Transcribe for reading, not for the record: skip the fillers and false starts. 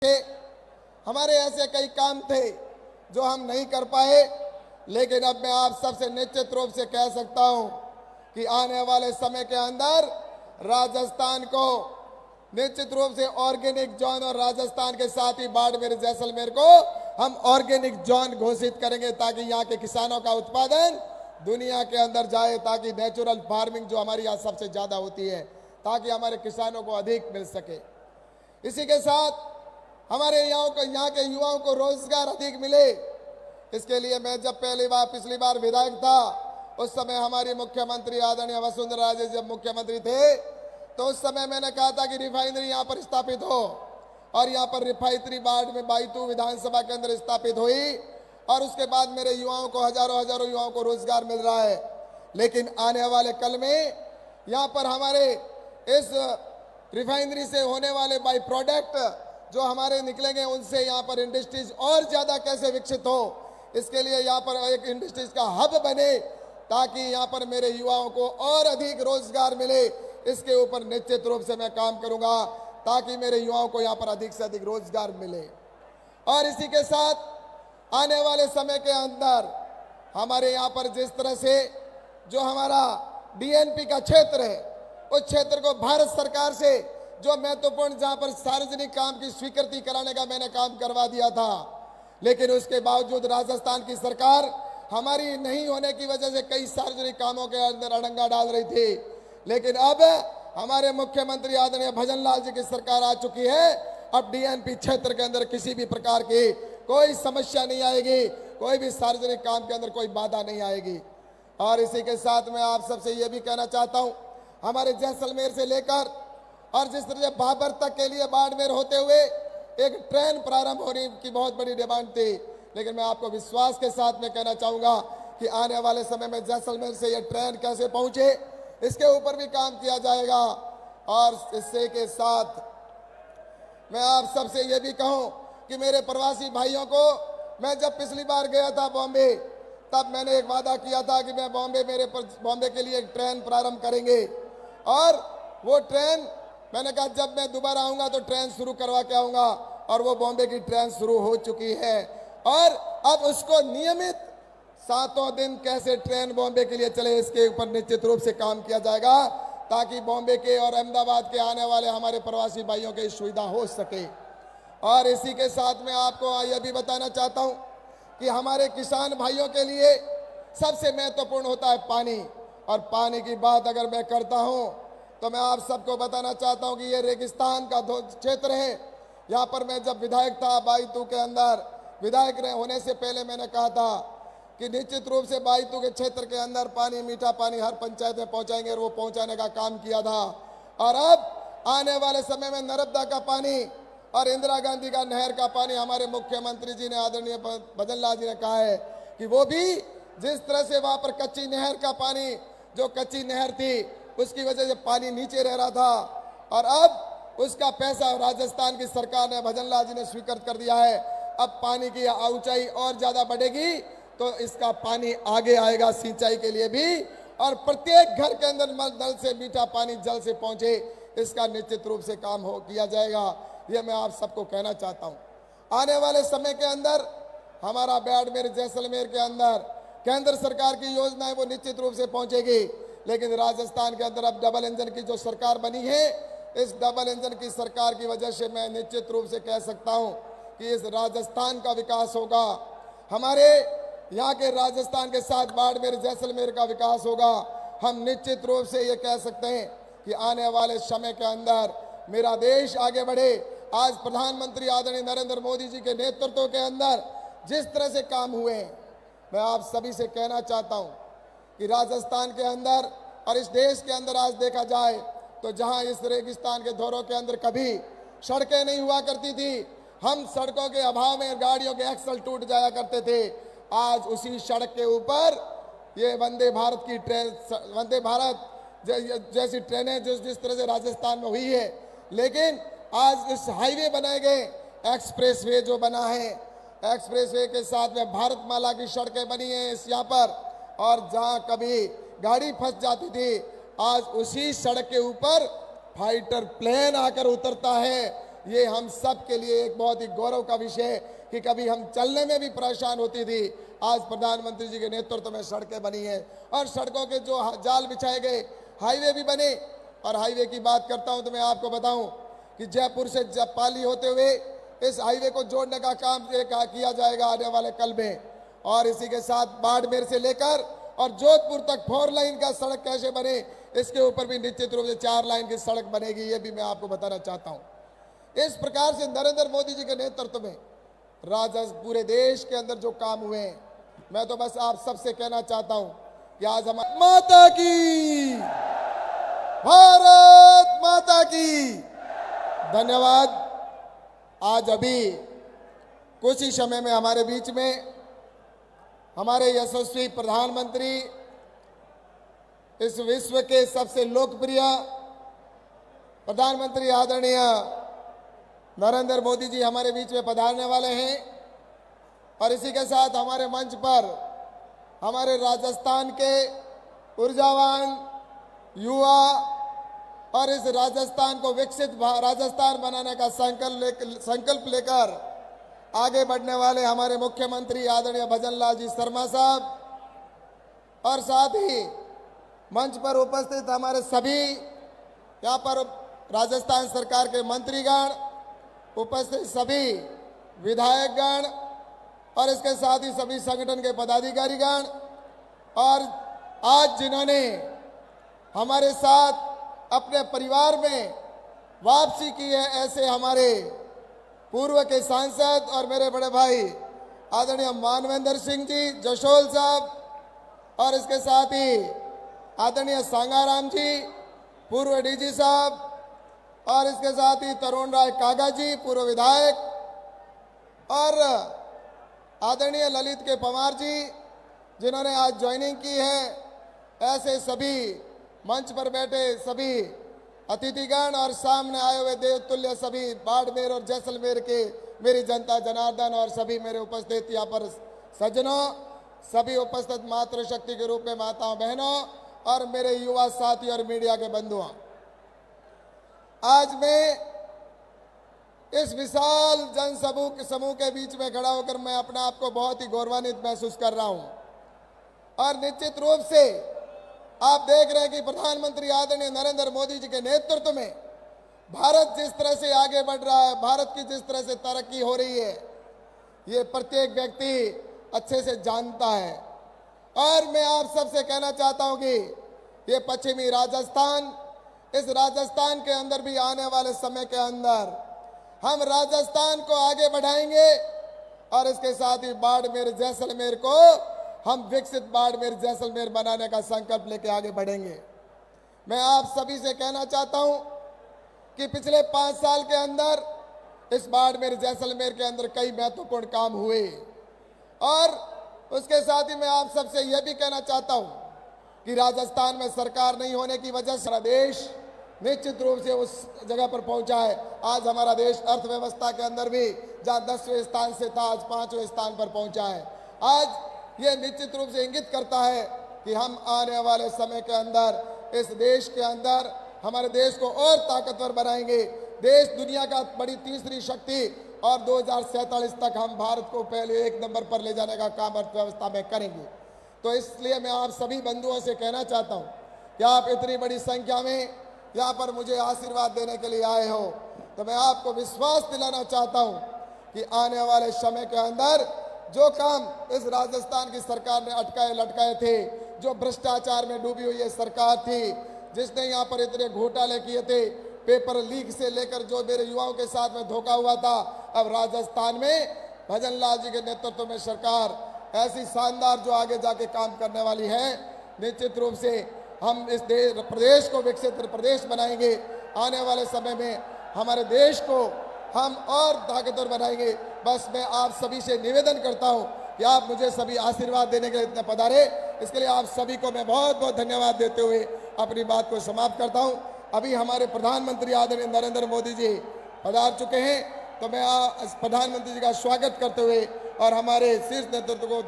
कि हमारे ऐसे कई काम थे जो हम नहीं कर पाए, लेकिन अब मैं आप सबसे निश्चित रूप से कह सकता हूं कि आने वाले समय के अंदर राजस्थान को निश्चित रूप से ऑर्गेनिक जोन और राजस्थान के साथ ही बाड़मेर जैसलमेर को हम ऑर्गेनिक जोन घोषित करेंगे ताकि यहाँ के किसानों का उत्पादन दुनिया के अंदर जाए, ताकि नेचुरल फार्मिंग जो हमारी यहाँ सबसे ज्यादा होती है ताकि हमारे किसानों को अधिक मिल सके। इसी के साथ हमारे यहाँ के युवाओं को रोजगार अधिक मिले। इसके लिए मैं जब पिछली बार विधायक था उस समय हमारी मुख्यमंत्री आदरणीय वसुंधरा राजे जब मुख्यमंत्री थे तो उस समय मैंने कहा था कि रिफाइनरी यहाँ पर स्थापित हो, और यहाँ पर रिफाइनरी बाइतू विधानसभा के अंदर स्थापित हुई और उसके बाद मेरे युवाओं को हजारों युवाओं को रोजगार मिल रहा है। लेकिन आने वाले कल में यहाँ पर हमारे इस रिफाइनरी से होने वाले बाई प्रोडक्ट जो हमारे निकलेंगे उनसे यहाँ पर इंडस्ट्रीज और ज्यादा कैसे विकसित हो, इसके लिए यहाँ पर एक इंडस्ट्रीज का हब बने ताकि यहाँ पर मेरे युवाओं को और अधिक रोजगार मिले। इसके ऊपर निश्चित रूप से मैं काम करूंगा ताकि मेरे युवाओं को यहाँ पर अधिक से अधिक रोजगार मिले। और इसी के साथ आने वाले समय के अंदर हमारे यहाँ पर जिस तरह से जो हमारा डीएनपी का क्षेत्र है उस क्षेत्र को भारत सरकार से जो महत्वपूर्ण जहां पर सार्वजनिक काम की स्वीकृति कराने का मैंने काम करवा दिया था, लेकिन उसके बावजूद राजस्थान की सरकार हमारी नहीं होने की वजह से कई सार्वजनिक कामों के अंदर अड़ंगा डाल रही थी। लेकिन अब हमारे मुख्यमंत्री आदरणीय भजनलाल जी की सरकार आ चुकी है। अब डीएनपी क्षेत्र के अंदर किसी भी प्रकार की कोई समस्या नहीं आएगी, कोई भी सार्वजनिक काम के अंदर कोई बाधा नहीं आएगी। और इसी के साथ मैं आप सबसे ये भी कहना चाहता हूं, हमारे जैसलमेर से लेकर और जिस तरह से बाबर तक के लिए बाड़मेर होते हुए एक ट्रेन प्रारंभ होने की बहुत बड़ी डिमांड थी, लेकिन मैं आपको विश्वास के साथ में कहना चाहूंगा कि आने वाले समय में जैसलमेर से ये ट्रेन कैसे पहुंचे इसके ऊपर भी काम किया जाएगा। और इससे के साथ मैं आप सबसे ये भी कहूं कि मेरे प्रवासी भाइयों को, मैं जब पिछली बार गया था बॉम्बे तब मैंने एक वादा किया था कि मैं बॉम्बे के लिए एक ट्रेन प्रारंभ करेंगे, और वो ट्रेन मैंने कहा जब मैं दोबारा आऊंगा तो ट्रेन शुरू करवा के आऊंगा, और वो बॉम्बे की ट्रेन शुरू हो चुकी है। और अब उसको नियमित 7 दिन कैसे ट्रेन बॉम्बे के लिए चले इसके ऊपर निश्चित रूप से काम किया जाएगा ताकि बॉम्बे के और अहमदाबाद के आने वाले हमारे प्रवासी भाइयों की सुविधा हो सके। और इसी के साथ में आपको यह भी बताना चाहता हूं कि हमारे किसान भाइयों के लिए सबसे महत्वपूर्ण होता है पानी, और पानी की बात अगर मैं करता हूं तो मैं आप सबको बताना चाहता हूं कि ये रेगिस्तान का क्षेत्र है। यहाँ पर मैं जब विधायक था बाईतू के अंदर, विधायक होने से पहले मैंने कहा था कि निश्चित रूप से बाईतू के क्षेत्र के अंदर पानी, मीठा पानी हर पंचायत में पहुंचाएंगे, और वो पहुंचाने का काम किया था। और अब आने वाले समय में नर्मदा का पानी और इंदिरा गांधी का नहर का पानी हमारे मुख्यमंत्री जी ने आदरणीय भजनलाल जी ने कहा है कि वो भी जिस तरह से वहां पर कच्ची नहर का पानी, जो कच्ची नहर थी उसकी वजह से पानी नीचे रह रहा था, और अब उसका पैसा राजस्थान की सरकार ने, भजनलाल जी ने स्वीकृत कर दिया है। अब पानी की ऊंचाई और ज्यादा बढ़ेगी तो इसका पानी आगे आएगा सिंचाई के लिए भी, और प्रत्येक घर के अंदर नल से मीठा पानी जल से पहुंचे इसका निश्चित रूप से काम किया जाएगा। ये मैं आप सबको कहना चाहता हूं। आने वाले समय के अंदर हमारा बाड़मेर जैसलमेर के अंदर केंद्र सरकार की योजनाएं वो निश्चित रूप से पहुंचेगी, लेकिन राजस्थान के अंदर अब डबल इंजन की जो सरकार बनी है, इस डबल इंजन की सरकार की वजह से मैं निश्चित रूप से कह सकता हूं कि इस राजस्थान का विकास होगा, हमारे यहाँ के राजस्थान के साथ बाड़मेर जैसलमेर का विकास होगा। हम निश्चित रूप से ये कह सकते हैं कि आने वाले समय के अंदर मेरा देश आगे बढ़े। आज प्रधानमंत्री आदरणीय नरेंद्र मोदी जी के नेतृत्व के अंदर जिस तरह से काम हुए हैं, मैं आप सभी से कहना चाहता हूं कि राजस्थान के अंदर और इस देश के अंदर आज देखा जाए तो जहां इस रेगिस्तान के दौरों के अंदर कभी सड़कें नहीं हुआ करती थी, हम सड़कों के अभाव में गाड़ियों के एक्सल टूट जाया करते थे, आज उसी सड़क के ऊपर ये वंदे भारत की ट्रेन, वंदे भारत जैसी ट्रेनें जिस तरह से राजस्थान में हुई है, लेकिन आज इस हाईवे बनाए गए, एक्सप्रेसवे जो बना है, एक्सप्रेसवे के साथ में भारतमाला की सड़कें बनी है इस यहाँ पर, और जहां कभी गाड़ी फंस जाती थी आज उसी सड़क के ऊपर फाइटर प्लेन आकर उतरता है ये हम सब के लिए एक बहुत ही गौरव का विषय है कि कभी हम चलने में भी परेशान होती थी, आज प्रधानमंत्री जी के नेतृत्व में सड़कें बनी हैं और सड़कों के जो जाल बिछाए गए, हाईवे भी बने। और हाईवे की बात करता हूं तो मैं आपको बताऊं कि जयपुर से पाली होते हुए इस हाईवे को जोड़ने का काम किया जाएगा आने वाले कल में। और इसी के साथ बाड़मेर से लेकर और जोधपुर तक 4 लाइन का सड़क कैसे बने, इसके ऊपर भी निश्चित रूप से 4 लाइन की सड़क बनेगी, ये भी मैं आपको बताना चाहता हूं। इस प्रकार से नरेंद्र मोदी जी के नेतृत्व में पूरे देश के अंदर जो काम हुए हैं, मैं तो बस आप सबसे कहना चाहता हूं कि आज हमारी माता की, भारत माता की धन्यवाद। आज अभी कुछ ही समय में हमारे बीच में हमारे यशस्वी प्रधानमंत्री, इस विश्व के सबसे लोकप्रिय प्रधानमंत्री आदरणीय नरेंद्र मोदी जी हमारे बीच में पधारने वाले हैं। और इसी के साथ हमारे मंच पर हमारे राजस्थान के ऊर्जावान युवा और इस राजस्थान को विकसित राजस्थान बनाने का संकल्प लेकर आगे बढ़ने वाले हमारे मुख्यमंत्री आदरणीय भजन लाल जी शर्मा साहब, और साथ ही मंच पर उपस्थित हमारे सभी यहाँ पर राजस्थान सरकार के मंत्रीगण, उपस्थित सभी विधायकगण और इसके साथ ही सभी संगठन के पदाधिकारीगण, और आज जिन्होंने हमारे साथ अपने परिवार में वापसी की है, ऐसे हमारे पूर्व के सांसद और मेरे बड़े भाई आदरणीय मानवेंद्र सिंह जी जशोल साहब, और इसके साथ ही आदरणीय सांगाराम जी पूर्व डीजी साहब, और इसके साथ ही तरुण राय कागा जी पूर्व विधायक, और आदरणीय ललित के पवार जी जिन्होंने आज ज्वाइनिंग की है। ऐसे सभी मंच पर बैठे सभी अतिथिगण और सामने आए हुए देवतुल्य सभी बाड़मेर और जैसलमेर के मेरी जनता जनार्दन और सभी मेरे उपस्थित यहाँ पर सज्जनों, सभी उपस्थित मातृशक्ति के रूप में माताओं बहनों और मेरे युवा साथी और मीडिया के बंधुओं, आज मैं इस विशाल समूह के बीच में खड़ा होकर मैं अपने आप को बहुत ही गौरवान्वित महसूस कर रहा हूं। और निश्चित रूप से आप देख रहे हैं कि प्रधानमंत्री आदरणीय नरेंद्र मोदी जी के नेतृत्व में भारत जिस तरह से आगे बढ़ रहा है, भारत की जिस तरह से तरक्की हो रही है, ये प्रत्येक व्यक्ति अच्छे से जानता है। और मैं आप सबसे कहना चाहता हूं कि ये पश्चिमी राजस्थान, इस राजस्थान के अंदर भी आने वाले समय के अंदर हम राजस्थान को आगे बढ़ाएंगे और इसके साथ ही बाड़मेर जैसलमेर को हम विकसित बाड़मेर जैसलमेर बनाने का संकल्प लेके आगे बढ़ेंगे। मैं आप सभी से कहना चाहता हूं कि पिछले 5 साल के अंदर इस बाड़मेर जैसलमेर के अंदर कई महत्वपूर्ण काम हुए, और उसके साथ ही मैं आप सबसे यह भी कहना चाहता हूं कि राजस्थान में सरकार नहीं होने की वजह से सारा देश निश्चित रूप से उस जगह पर पहुंचा है। आज हमारा देश अर्थव्यवस्था के अंदर भी जहां 10वें स्थान से था, आज 5वें स्थान पर पहुंचा है। आज ये निश्चित रूप से इंगित करता है कि हम आने वाले समय के अंदर इस देश के अंदर हमारे देश को और ताकतवर बनाएंगे। देश दुनिया का बड़ी तीसरी शक्ति, और 2047 तक हम भारत को पहले 1 नंबर पर ले जाने का काम अर्थव्यवस्था में करेंगे। तो इसलिए मैं आप सभी बंधुओं से कहना चाहता हूं कि आप इतनी बड़ी संख्या में यहाँ पर मुझे आशीर्वाद देने के लिए आए हो, तो मैं आपको विश्वास दिलाना चाहता हूं कि आने वाले समय के अंदर जो काम इस राजस्थान की सरकार ने अटकाए लटकाए थे, जो भ्रष्टाचार में डूबी हुई ये सरकार थी, जिसने यहाँ पर इतने घोटाले किए थे, पेपर लीक से लेकर जो मेरे युवाओं के साथ में धोखा हुआ था, अब राजस्थान में भजन लाल जी के नेतृत्व में सरकार ऐसी शानदार जो आगे जाके काम करने वाली है। निश्चित रूप से हम इस प्रदेश को विकसित प्रदेश बनाएंगे। आने वाले समय में हमारे देश को हम और ताकतवर बनाएंगे। बस मैं आप सभी से निवेदन करता हूं कि आप मुझे सभी आशीर्वाद देने के लिए इतने पधारे, इसके लिए आप सभी को मैं बहुत बहुत धन्यवाद देते हुए अपनी बात को समाप्त करता हूं। अभी हमारे प्रधानमंत्री आदरणीय नरेंद्र मोदी जी पधार चुके हैं, तो मैं प्रधानमंत्री जी का स्वागत करते हुए और हमारे शीर्ष नेतृत्व को